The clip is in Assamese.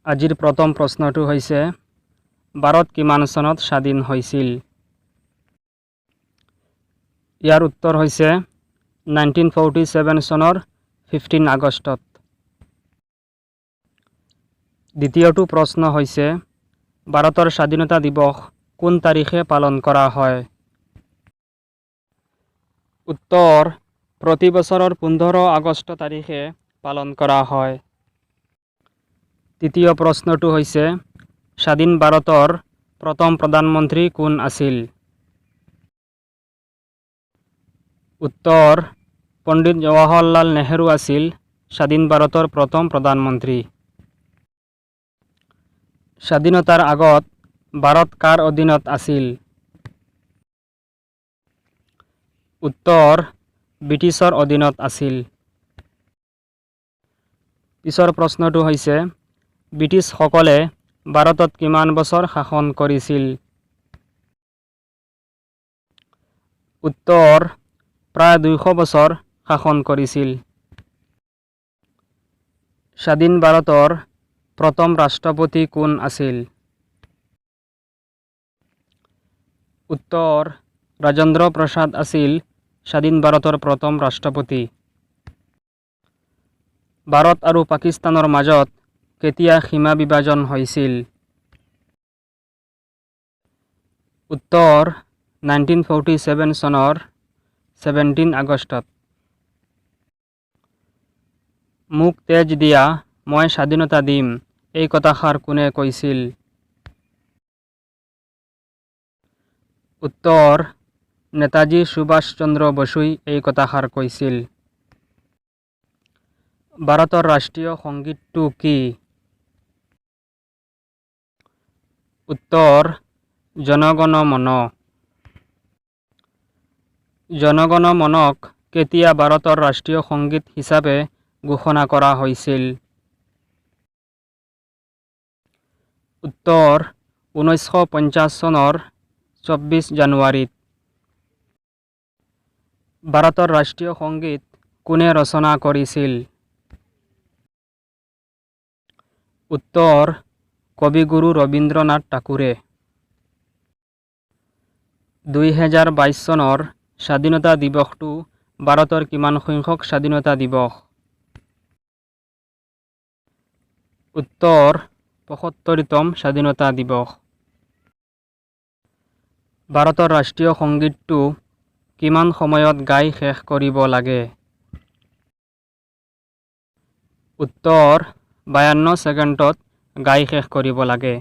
আজিৰ প্ৰথম প্ৰশ্নটো হৈছে ভাৰত কিমান চনত স্বাধীন হৈছিল? ইয়াৰ উত্তৰ হৈছে 1947 চনৰ 15 আগষ্টত। দ্বিতীয়টো প্ৰশ্ন হৈছে ভাৰতৰ স্বাধীনতা দিৱস কোন তাৰিখে পালন কৰা হয়? উত্তৰ প্ৰতি বছৰৰ 15 আগষ্ট তাৰিখে পালন কৰা হয়। তৃতীয় প্ৰশ্নটো হৈছে স্বাধীন ভাৰতৰ প্ৰথম প্ৰধানমন্ত্ৰী কোন আছিল? উত্তৰ পণ্ডিত জৱাহৰলাল নেহৰু আছিল স্বাধীন ভাৰতৰ প্ৰথম প্ৰধানমন্ত্ৰী। স্বাধীনতাৰ আগত ভাৰত কাৰ অধীনত আছিল? উত্তৰ ব্ৰিটিছৰ অধীনত আছিল। পিছৰ প্ৰশ্নটো হৈছে ব্ৰিটিছসকলে ভাৰতত কিমান বছৰ শাসন কৰিছিল? উত্তৰ প্ৰায় 200 বছৰ শাসন কৰিছিল। স্বাধীন ভাৰতৰ প্ৰথম ৰাষ্ট্ৰপতি কোন আছিল? উত্তৰ ৰাজেন্দ্ৰ প্ৰসাদ আছিল স্বাধীন ভাৰতৰ প্ৰথম ৰাষ্ট্ৰপতি। ভাৰত আৰু পাকিস্তানৰ মাজত কেতিয়া সীমা বিভাজন হৈছিল? উত্তৰ 1947 চনৰ 17 আগষ্টত। মোক তেজ দিয়া মই স্বাধীনতা দিম এই কথাষাৰ কোনে কৈছিল? উত্তৰ নেতাজী সুভাষ চন্দ্ৰ বসুই এই কথাষাৰ কৈছিল। ভাৰতৰ ৰাষ্ট্ৰীয় সংগীতটো কি? উত্তৰ জন গণ মন। জন গণ মনক কেতিয়া ভাৰতৰ ৰাষ্ট্ৰীয় সংগীত হিচাপে ঘোষণা কৰা হৈছিল? উত্তৰ 1950 চনৰ 24 জানুৱাৰীত। ভাৰতৰ ৰাষ্ট্ৰীয় সংগীত কোনে ৰচনা কৰিছিল? উত্তৰ কবিগুৰু ৰবীন্দ্ৰনাথ ঠাকুৰে। 2022 চনৰ স্বাধীনতা দিৱসটো ভাৰতৰ কিমান সংখ্যক স্বাধীনতা দিৱস? উত্তৰ 75তম স্বাধীনতা দিৱস। ভাৰতৰ ৰাষ্ট্ৰীয় সংগীতটো কিমান সময়ত গাই শেষ কৰিব লাগে? উত্তৰ 52 ছেকেণ্ডত গাই শেষ কৰিব লাগে।